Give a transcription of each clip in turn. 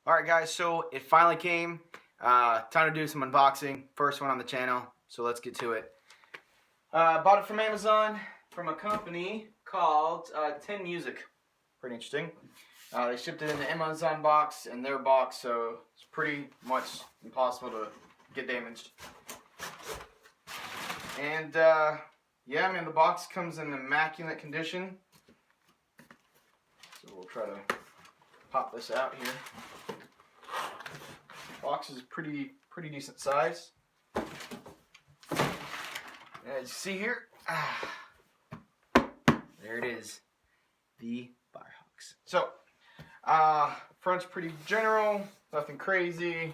Alright guys, so it finally came. Time to do some unboxing. First one on the channel, so let's get to it. Bought it from Amazon from a company called 10 Music. Pretty interesting. They shipped it in the Amazon box and their box, so it's pretty much impossible to get damaged. And yeah, man, the box comes in immaculate condition. So we'll try to pop this out here. Box is pretty decent size. As you see here, there it is, the FireHawks. So, front's pretty general, nothing crazy.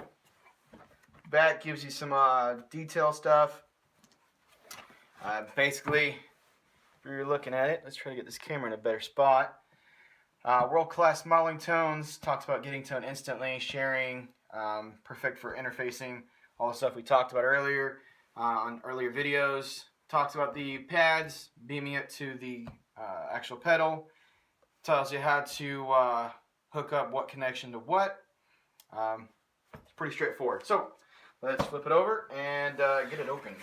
Back gives you some detail stuff. Basically, if you're looking at it, let's try to get this camera in a better spot. World-class modeling tones, talks about getting tone instantly, sharing, perfect for interfacing, all the stuff we talked about earlier on earlier videos. Talks about the pads, beaming it to the actual pedal. Tells you how to hook up what connection to what. It's pretty straightforward. So let's flip it over and get it open.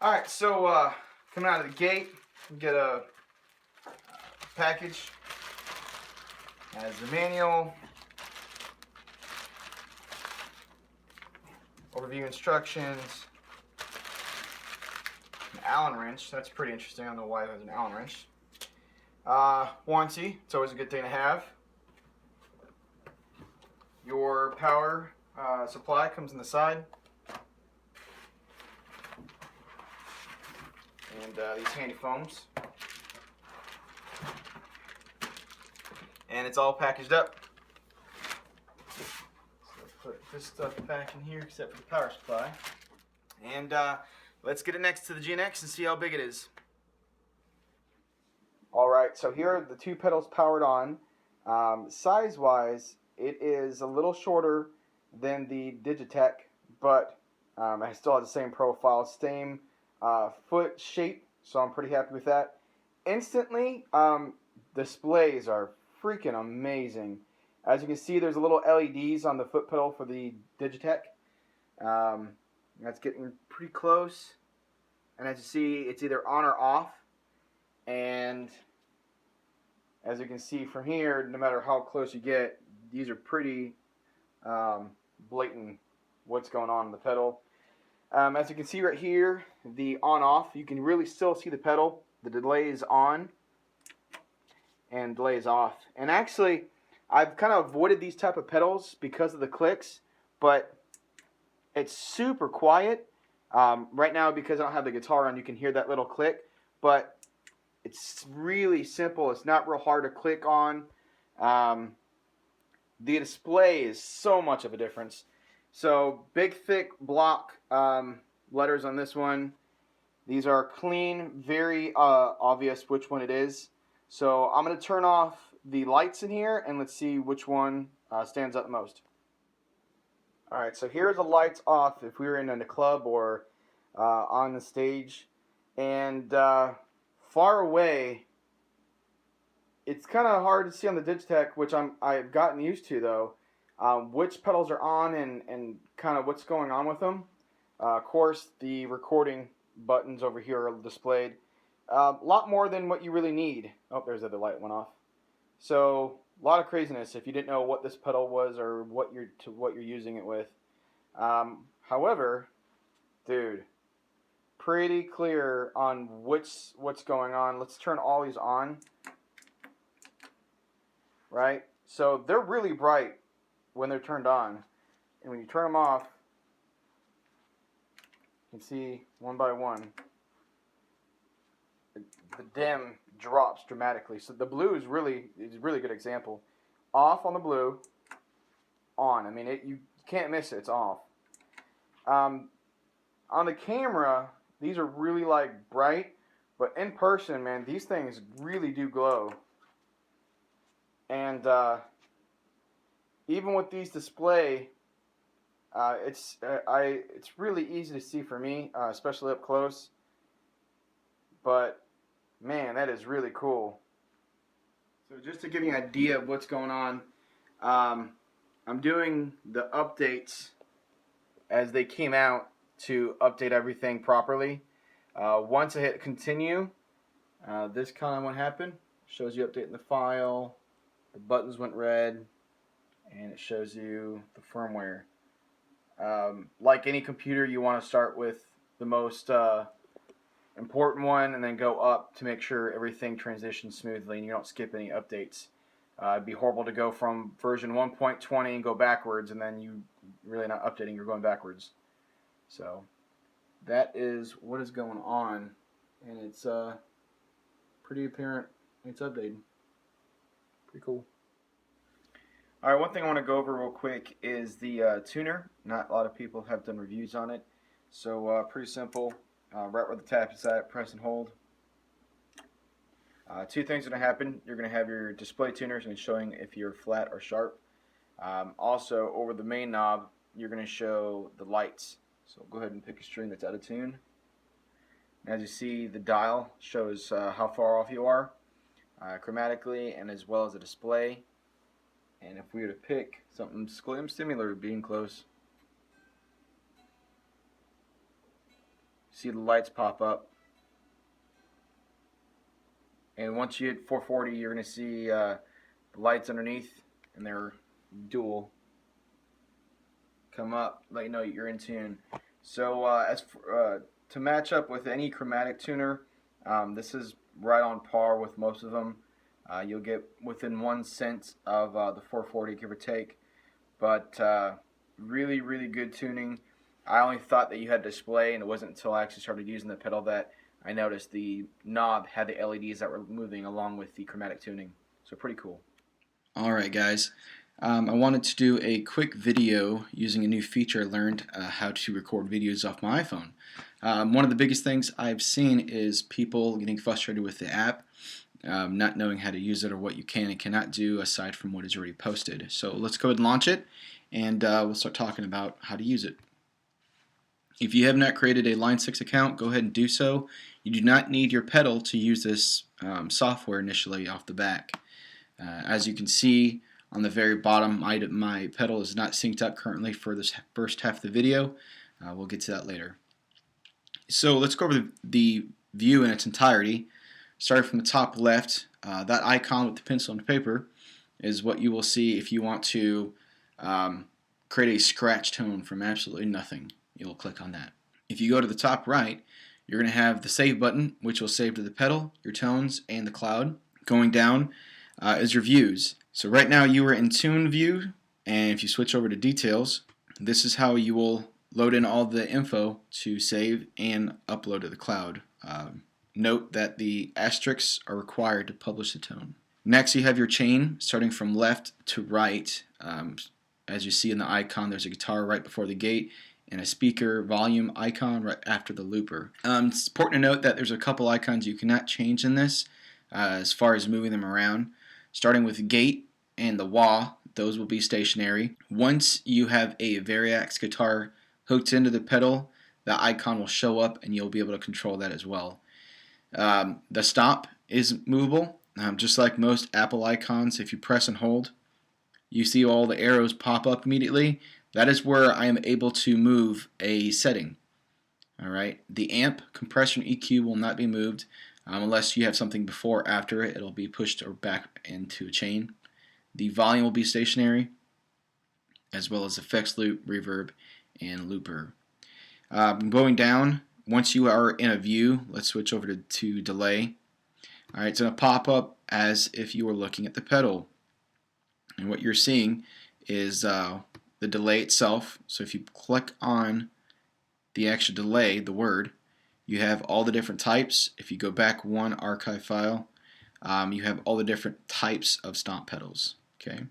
Alright, so coming out of the gate, we get a package. Has the manual, overview instructions, an Allen wrench. That's pretty interesting. I don't know why there's an Allen wrench. Warranty. It's always a good thing to have. Your power supply comes in the side. And these handy foams. And it's all packaged up. So put this stuff back in here except for the power supply. And let's get it next to the GNX and see how big it is. Alright, so here are the two pedals powered on. Size-wise, it is a little shorter than the Digitech, but it still has the same profile, same foot shape, so I'm pretty happy with that. Instantly, displays are freaking amazing. As you can see, there's a little LEDs on the foot pedal for the Digitech. That's getting pretty close. And as you see, it's either on or off. And as you can see from here, no matter how close you get, these are pretty blatant what's going on in the pedal. As you can see right here, the on-off, you can really still see the pedal. The delay is on and delay is off. And actually, I've kind of avoided these type of pedals because of the clicks, but it's super quiet. Right now, because I don't have the guitar on, you can hear that little click, but it's really simple. It's not real hard to click on. The display is so much of a difference. So big, thick block letters on this one. These are clean, very obvious which one it is. So I'm going to turn off the lights in here and let's see which one stands out the most. Alright, so here's the lights off if we were in a club or on the stage. And far away, it's kind of hard to see on the Digitech, which I've gotten used to though, which pedals are on and kind of what's going on with them. Of course, the recording buttons over here are displayed. A lot more than what you really need. Oh, there's the other light went off. So a lot of craziness if you didn't know what this pedal was or what you're using it with. However, dude, pretty clear on what's going on. Let's turn all these on. Right? So they're really bright when they're turned on, and when you turn them off, you can see one by one the dim drops dramatically. So the blue is really a really good example. Off on the blue, on. I mean, you can't miss it. It's off. On the camera, these are really like bright, but in person, man, these things really do glow. And even with these display, it's really easy to see for me, especially up close. But man, that is really cool. So just to give you an idea of what's going on, I'm doing the updates as they came out to update everything properly. Once I hit continue, this kind of what happened. Shows you updating the file, the buttons went red, and it shows you the firmware. Like any computer, you want to start with the most important one and then go up to make sure everything transitions smoothly and you don't skip any updates. It'd be horrible to go from version 1.20 and go backwards, and then you really not updating, you're going backwards. So that is what is going on, and it's pretty apparent it's updated. Pretty cool. Alright, one thing I want to go over real quick is the tuner. Not a lot of people have done reviews on it, so pretty simple. Right where the tap is at, press and hold. Two things are going to happen. You're going to have your display tuners and showing if you're flat or sharp. Also, over the main knob, you're going to show the lights. So go ahead and pick a string that's out of tune. And as you see, the dial shows how far off you are chromatically and as well as the display. And if we were to pick something similar to being close, see the lights pop up. And once you hit 440, you're going to see the lights underneath, and they're dual. Come up, let you know you're in tune. So to match up with any chromatic tuner, this is right on par with most of them. You'll get within 1 cent of the 440, give or take. But really, really good tuning. I only thought that you had display, and it wasn't until I actually started using the pedal that I noticed the knob had the LEDs that were moving along with the chromatic tuning. So pretty cool. Alright guys, I wanted to do a quick video using a new feature I learned how to record videos off my iPhone. One of the biggest things I've seen is people getting frustrated with the app, not knowing how to use it or what you can and cannot do aside from what is already posted. So let's go ahead and launch it, and we'll start talking about how to use it. If you have not created a Line 6 account, go ahead and do so. You do not need your pedal to use this software initially off the back. As you can see on the very bottom, my pedal is not synced up currently for this first half of the video. We'll get to that later. So let's go over the view in its entirety. Starting from the top left, that icon with the pencil and paper is what you will see if you want to create a scratch tone from absolutely nothing. You'll click on that. If you go to the top right, you're going to have the save button, which will save to the pedal, your tones, and the cloud. Going down is your views. So right now you are in tune view, and if you switch over to details, this is how you will load in all the info to save and upload to the cloud. Note that the asterisks are required to publish the tone. Next you have your chain starting from left to right. As you see in the icon, there's a guitar right before the gate and a speaker volume icon right after the looper. It's important to note that there's a couple icons you cannot change in this as far as moving them around. Starting with gate and the wah, those will be stationary. Once you have a Variax guitar hooked into the pedal, the icon will show up and you'll be able to control that as well. The stop is movable, just like most Apple icons. If you press and hold, you see all the arrows pop up immediately. That is where I am able to move a setting. Alright, the amp, compressor, and EQ will not be moved unless you have something before or after it. It'll be pushed or back into a chain. The volume will be stationary, as well as effects loop, reverb, and looper. Going down, once you are in a view, let's switch over to delay. Alright, it's going to pop up as if you were looking at the pedal. And what you're seeing is the delay itself. So if you click on the actual delay, the word, you have all the different types. If you go back one archive file, you have all the different types of stomp pedals. Okay.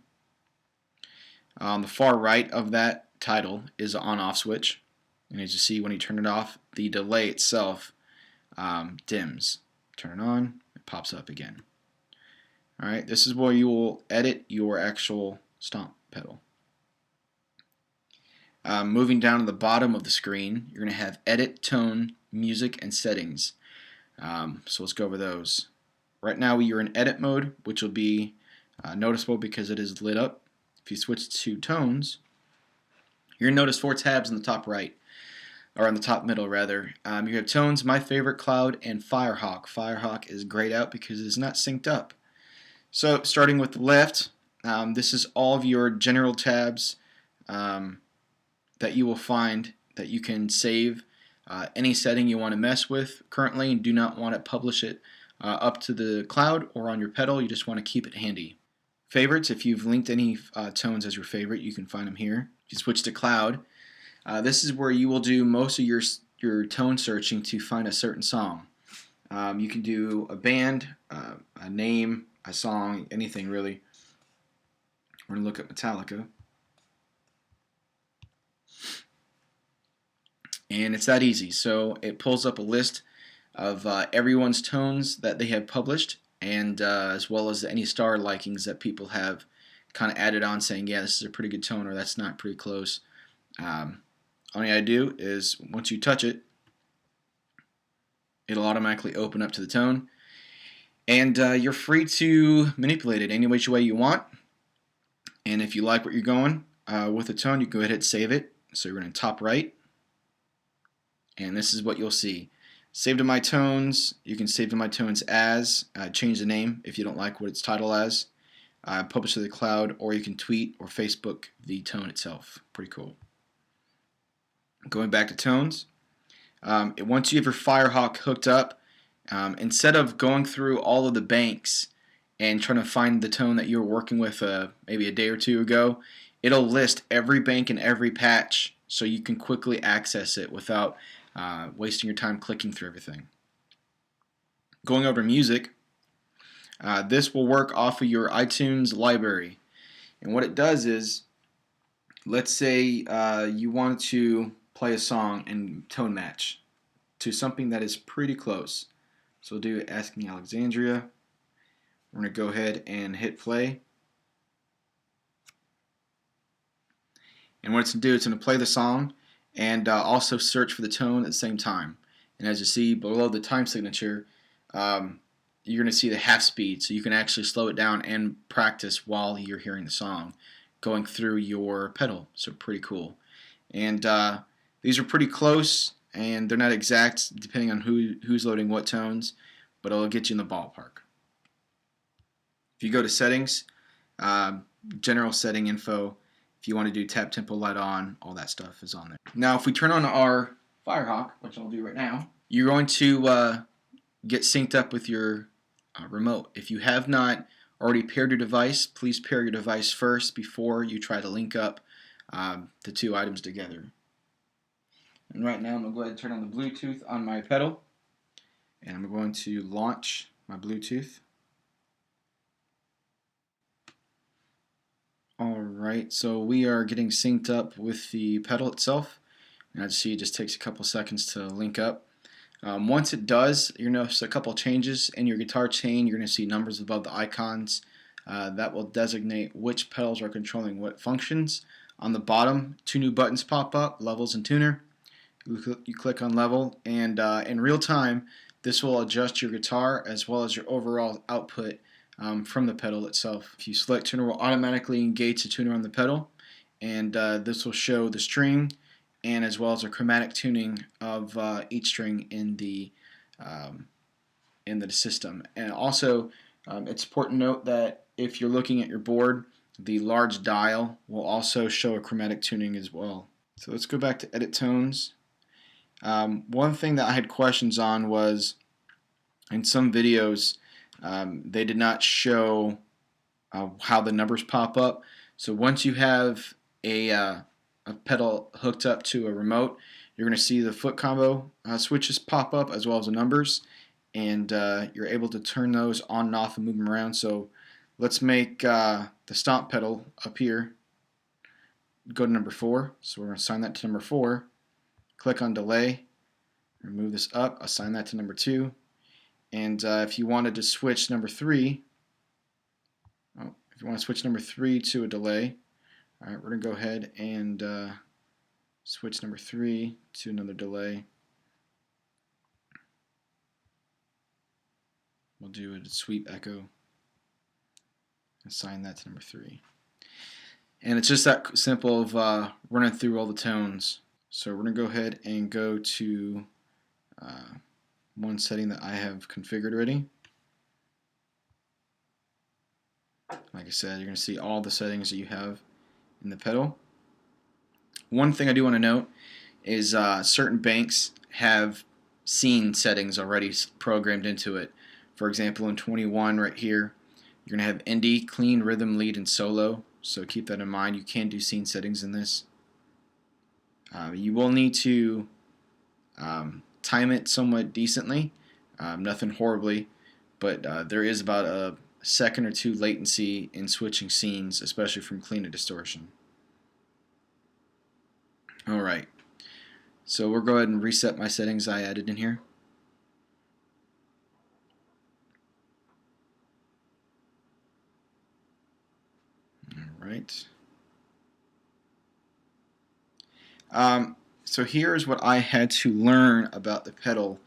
On the far right of that title is an on-off switch. And as you see, when you turn it off, the delay itself dims. Turn it on, it pops up again. Alright, this is where you will edit your actual stomp pedal. Moving down to the bottom of the screen, you're going to have edit, tone, music, and settings. So let's go over those. Right now you're in edit mode, which will be noticeable because it is lit up. If you switch to tones, you're going to notice 4 tabs in the top right, or on the top middle rather. You have tones, my favorite, cloud, and FireHawk. FireHawk is grayed out because it is not synced up. So starting with the left, this is all of your general tabs that you will find that you can save any setting you want to mess with currently and do not want to publish it up to the cloud or on your pedal. You just want to keep it handy. Favorites, if you've linked any tones as your favorite, you can find them here. If you switch to cloud, this is where you will do most of your tone searching to find a certain song. You can do a band, a name, a song, anything really. We're going to look at Metallica. And it's that easy. So it pulls up a list of everyone's tones that they have published, and as well as any star likings that people have kind of added on, saying, yeah, this is a pretty good tone, or that's not, pretty close. All you gotta do is, once you touch it, it'll automatically open up to the tone, and you're free to manipulate it any which way you want. And if you like what you're going with the tone, you can go ahead and save it. So you're going to top right, and this is what you'll see. Save to my tones. You can save to my tones as, change the name if you don't like what it's titled as, publish to the cloud, or you can tweet or Facebook the tone itself. Pretty cool. Going back to tones, once you have your FireHawk hooked up, instead of going through all of the banks and trying to find the tone that you were working with maybe a day or two ago, it'll list every bank and every patch so you can quickly access it without wasting your time clicking through everything. Going over music, this will work off of your iTunes library. And what it does is, let's say you want to play a song and tone match to something that is pretty close. So we'll do Asking Alexandria. We're going to go ahead and hit play. And what it's going to do, it's going to play the song and also search for the tone at the same time. And as you see below the time signature, you're going to see the half speed, so you can actually slow it down and practice while you're hearing the song going through your pedal. So pretty cool. And these are pretty close, and they're not exact depending on who's loading what tones, but it'll get you in the ballpark. If you go to settings, general setting info, if you want to do tap tempo light on, all that stuff is on there. Now if we turn on our FireHawk, which I'll do right now, you're going to get synced up with your remote. If you have not already paired your device, please pair your device first before you try to link up the two items together. And right now I'm going to go ahead and turn on the Bluetooth on my pedal, and I'm going to launch my Bluetooth. Alright, so we are getting synced up with the pedal itself. And as you see, it just takes a couple seconds to link up. Once it does, you're going to notice a couple changes in your guitar chain. You're going to see numbers above the icons. That will designate which pedals are controlling what functions. On the bottom, 2 new buttons pop up, levels and tuner. You click on level, and in real time, this will adjust your guitar as well as your overall output from the pedal itself. If you select tuner, will automatically engage the tuner on the pedal, and this will show the string and as well as a chromatic tuning of each string in the system. And also, it's important to note that if you're looking at your board, the large dial will also show a chromatic tuning as well. So let's go back to edit tones. One thing that I had questions on was, in some videos, they did not show how the numbers pop up. So once you have a pedal hooked up to a remote, you're going to see the foot combo switches pop up as well as the numbers, and you're able to turn those on and off and move them around. So let's make the stomp pedal up here go to number 4. So we're going to assign that to number 4. Click on delay, move this up, assign that to number 2. And if you wanted to switch number 3, if you want to switch number 3 to a delay, all right, we're going to go ahead and switch number 3 to another delay. We'll do a sweep echo, assign that to number 3. And it's just that simple of running through all the tones. So we're going to go ahead and go to one setting that I have configured already. Like I said, you're going to see all the settings that you have in the pedal. One thing I do want to note is certain banks have scene settings already programmed into it. For example, in 21 right here, you're going to have indie, clean, rhythm, lead, and solo. So keep that in mind. You can do scene settings in this. You will need to time it somewhat decently, nothing horribly, but there is about a second or two latency in switching scenes, especially from clean to distortion. Alright, so we'll go ahead and reset my settings I added in here. Alright. So here's what I had to learn about the pedal,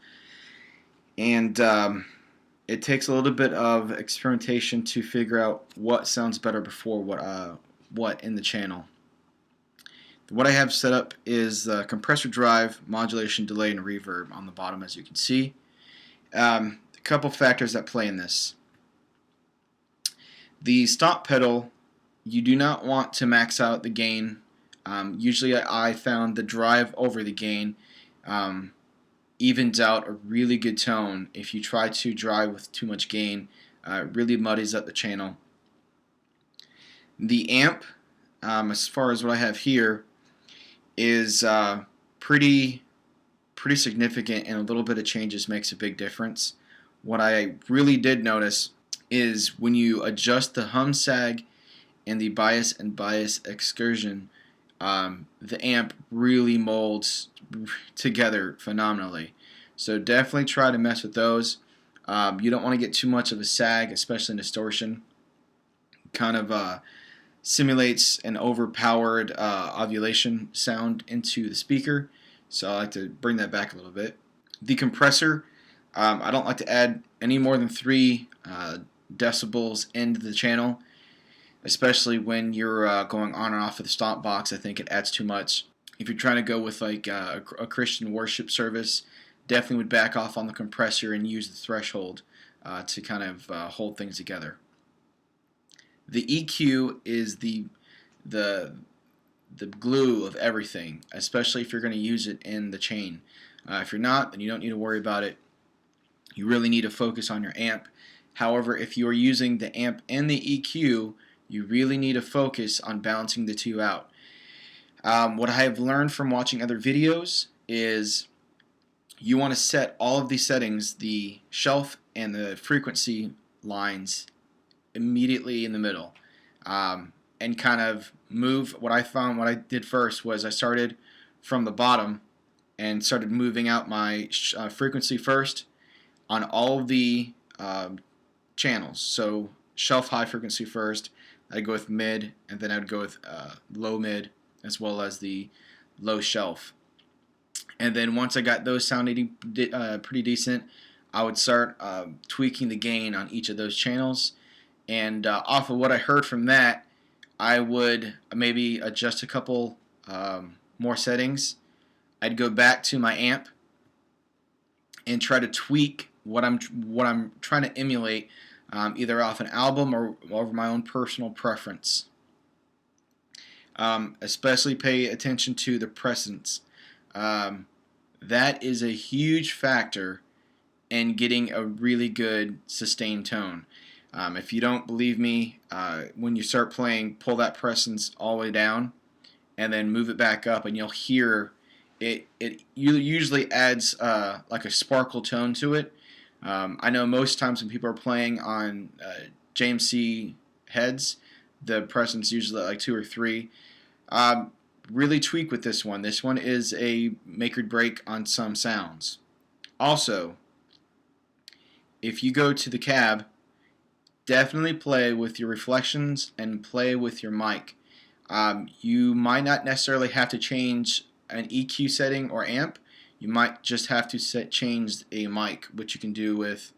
and it takes a little bit of experimentation to figure out what sounds better before what in the channel. What I have set up is the compressor drive, modulation, delay, and reverb on the bottom, as you can see. A couple factors that play in this. The stop pedal, you do not want to max out the gain. Usually I found the drive over the gain evens out a really good tone. If you try to drive with too much gain, it really muddies up the channel. The amp, as far as what I have here, is pretty significant, and a little bit of changes makes a big difference. What I really did notice is when you adjust the hum sag and the bias and bias excursion, the amp really molds together phenomenally. So definitely try to mess with those. You don't want to get too much of a sag, especially in distortion. Kind of simulates an overpowered ovulation sound into the speaker, so I like to bring that back a little bit. The compressor, I don't like to add any more than 3 decibels into the channel, especially when you're going on and off of the stop box. I think it adds too much. If you're trying to go with like a Christian worship service, definitely would back off on the compressor and use the threshold to kind of hold things together. The EQ is the glue of everything, especially if you're going to use it in the chain. If you're not, then you don't need to worry about it. You really need to focus on your amp. However, if you are using the amp and the EQ, you really need to focus on balancing the two out. What I have learned from watching other videos is you want to set all of these settings, the shelf and the frequency lines, immediately in the middle, and kind of move. What I did first was I started from the bottom and started moving out my frequency first on all of the channels. So shelf high frequency first, I'd go with mid, and then I'd go with low mid as well as the low shelf. And then once I got those sounding pretty decent, I would start tweaking the gain on each of those channels. And off of what I heard from that, I would maybe adjust a couple more settings. I'd go back to my amp and try to tweak what I'm trying to emulate, either off an album or over my own personal preference. Especially pay attention to the presence. That is a huge factor in getting a really good sustained tone. If you don't believe me, when you start playing, pull that presence all the way down and then move it back up, and you'll hear it usually adds like a sparkle tone to it. I know most times when people are playing on JMC heads, the presence usually like 2 or 3. Really tweak with this one. This one is a make or break on some sounds. Also, if you go to the cab, definitely play with your reflections and play with your mic. You might not necessarily have to change an EQ setting or amp. You might just have to change a mic, which you can do with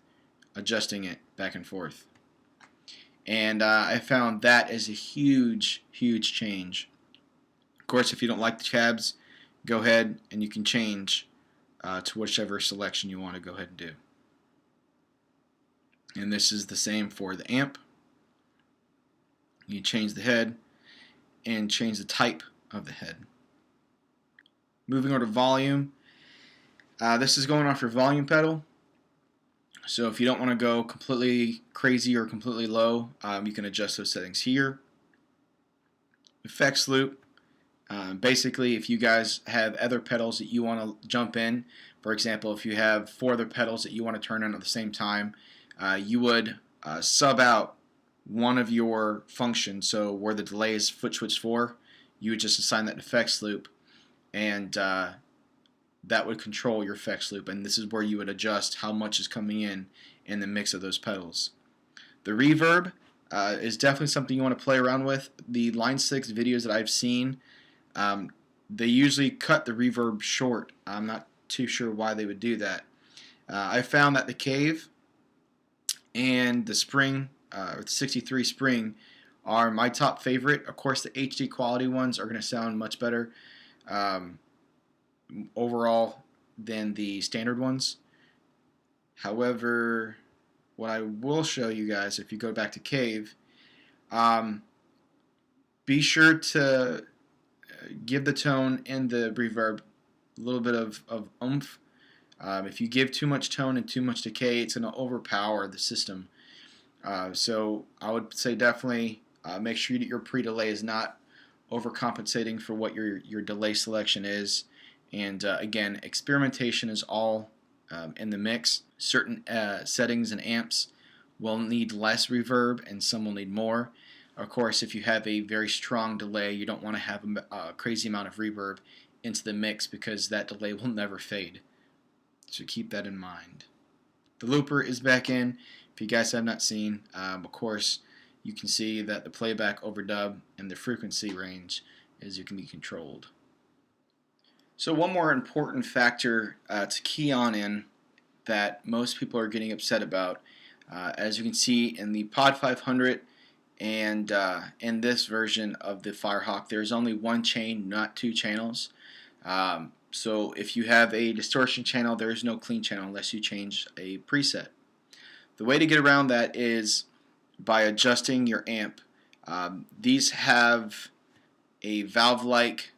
adjusting it back and forth. and I found that is a huge change. Of course, if you don't like the tabs, go ahead and you can change to whichever selection you want to go ahead and do. And this is the same for the amp. You change the head and change the type of the head. Moving on to volume. This is going off your volume pedal. So if you don't want to go completely crazy or completely low, you can adjust those settings here. Effects loop. Basically, if you guys have other pedals that you want to jump in, for example, if you have 4 other pedals that you want to turn on at the same time, you would sub out one of your functions. So where the delay is foot switch 4, you would just assign that effects loop, and that would control your effects loop, and this is where you would adjust how much is coming in the mix of those pedals. The reverb is definitely something you want to play around with. The Line 6 videos that I've seen, they usually cut the reverb short. I'm not too sure why they would do that. I found that the Cave and the Spring, or the 63 Spring, are my top favorite. Of course, the HD quality ones are going to sound much better overall than the standard ones. However, what I will show you guys, if you go back to Cave, be sure to give the tone and the reverb a little bit of oomph. If you give too much tone and too much decay, it's going to overpower the system. So I would say definitely make sure that your pre-delay is not overcompensating for what your delay selection is. And again, experimentation is all in the mix. Certain settings and amps will need less reverb and some will need more. Of course, if you have a very strong delay, you don't want to have a crazy amount of reverb into the mix because that delay will never fade. So keep that in mind. The looper is back in. If you guys have not seen, of course, you can see that the playback, overdub, and the frequency range you can be controlled. So one more important factor to key on in that most people are getting upset about, as you can see in the Pod 500 and in this version of the FireHawk, there's only one chain, not 2 channels. So if you have a distortion channel, there is no clean channel unless you change a preset. The way to get around that is by adjusting your amp. These have a valve-like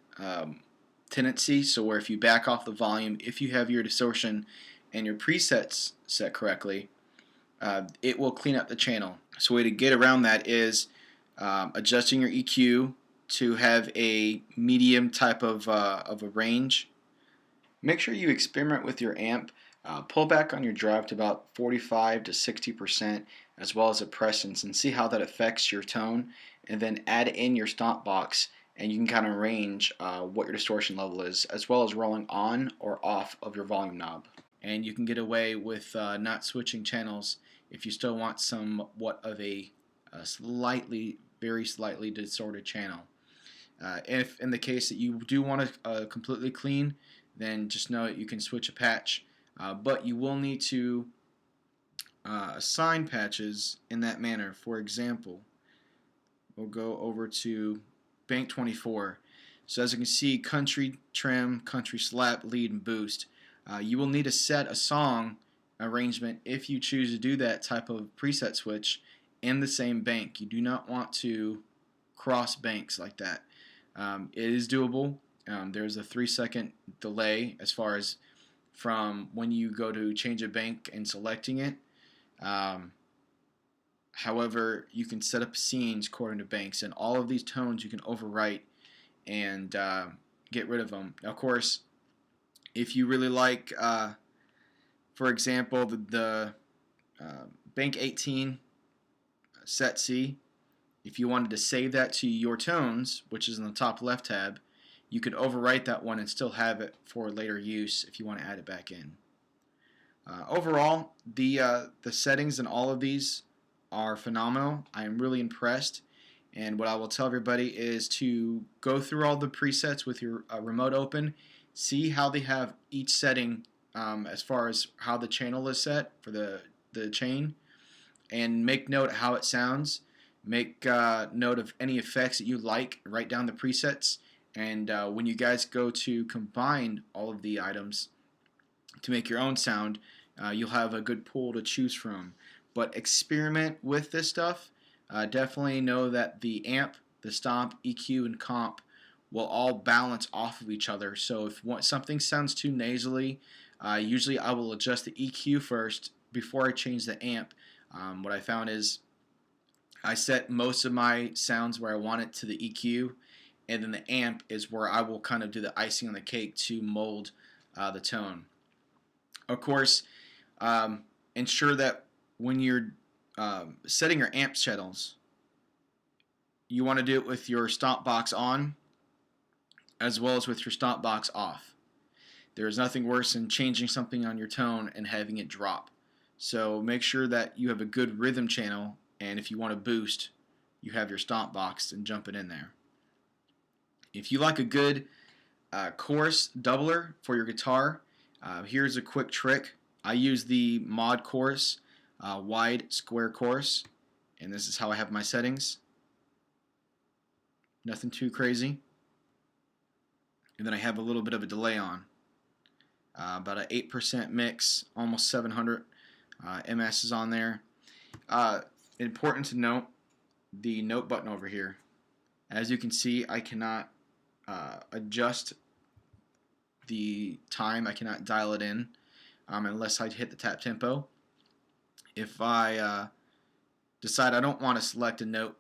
tendency, so where if you back off the volume, if you have your distortion and your presets set correctly, it will clean up the channel. So a way to get around that is adjusting your EQ to have a medium type of a range. Make sure you experiment with your amp. Pull back on your drive to about 45 to 60%, as well as suppressants, and see how that affects your tone, and then add in your stomp box, and you can kind of range what your distortion level is, as well as rolling on or off of your volume knob. And you can get away with not switching channels if you still want somewhat of a very slightly distorted channel. If in the case that you do want to completely clean, then just know that you can switch a patch, but you will need to assign patches in that manner. For example, we'll go over to Bank 24. So as you can see, country, trim, country slap, lead, and boost. You will need to set a song arrangement if you choose to do that type of preset switch in the same bank. You do not want to cross banks like that. It is doable. There's a 3-second delay as far as from when you go to change a bank and selecting it. However, you can set up scenes according to banks, and all of these tones you can overwrite and get rid of them. Now, of course, if you really like, for example, the Bank 18 set C, if you wanted to save that to your tones, which is in the top left tab, you could overwrite that one and still have it for later use if you want to add it back in. Overall, the settings in all of these are phenomenal. I am really impressed, and what I will tell everybody is to go through all the presets with your remote open, see how they have each setting as far as how the channel is set for the chain, and make note how it sounds. Make note of any effects that you like, write down the presets, and when you guys go to combine all of the items to make your own sound, you'll have a good pool to choose from. But experiment with this stuff. Definitely know that the amp, the stomp, EQ, and comp will all balance off of each other. So if something sounds too nasally, usually I will adjust the EQ first before I change the amp. What I found is I set most of my sounds where I want it to the EQ, and then the amp is where I will kind of do the icing on the cake to mold the tone. Of course, ensure that when you're setting your amp channels, you want to do it with your stomp box on as well as with your stomp box off. There is nothing worse than changing something on your tone and having it drop. So make sure that you have a good rhythm channel, and if you want to boost, you have your stomp box and jump it in there. If you like a good chorus doubler for your guitar, here's a quick trick. I use the mod chorus, wide square chorus, and this is how I have my settings. Nothing too crazy. And then I have a little bit of a delay on. About an 8% mix, almost 700 ms is on there. Important to note the note button over here. As you can see, I cannot adjust the time. I cannot dial it in unless I hit the tap tempo. If I decide I don't want to select a note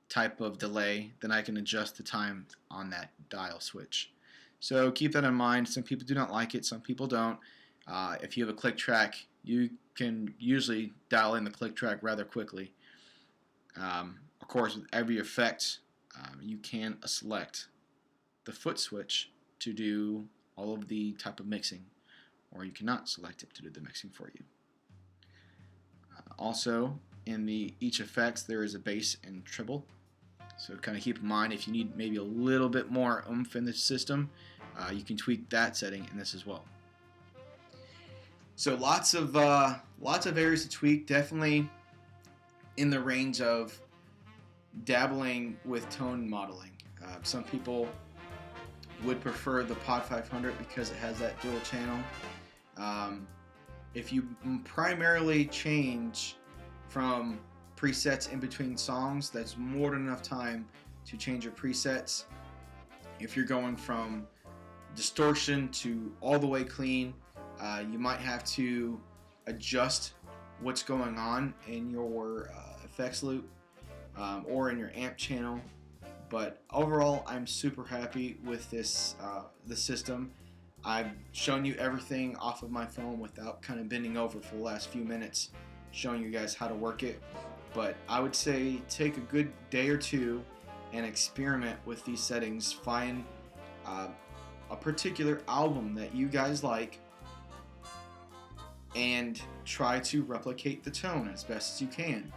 type of delay, then I can adjust the time on that dial switch. So keep that in mind. Some people do not like it, some people don't. If you have a click track, you can usually dial in the click track rather quickly. Of course, with every effect, you can select the foot switch to do all of the type of mixing, or you cannot select it to do the mixing for you. Also, in each effects, there is a bass and treble. So kind of keep in mind, if you need maybe a little bit more oomph in the system, you can tweak that setting in this as well. So lots of areas to tweak. Definitely in the range of dabbling with tone modeling. Some people would prefer the Pod 500 because it has that dual channel. If you primarily change from presets in between songs, that's more than enough time to change your presets. If you're going from distortion to all the way clean, you might have to adjust what's going on in your effects loop or in your amp channel. But overall, I'm super happy with this system. I've shown you everything off of my phone without kind of bending over for the last few minutes, showing you guys how to work it. But I would say take a good day or two and experiment with these settings. Find a particular album that you guys like and try to replicate the tone as best as you can.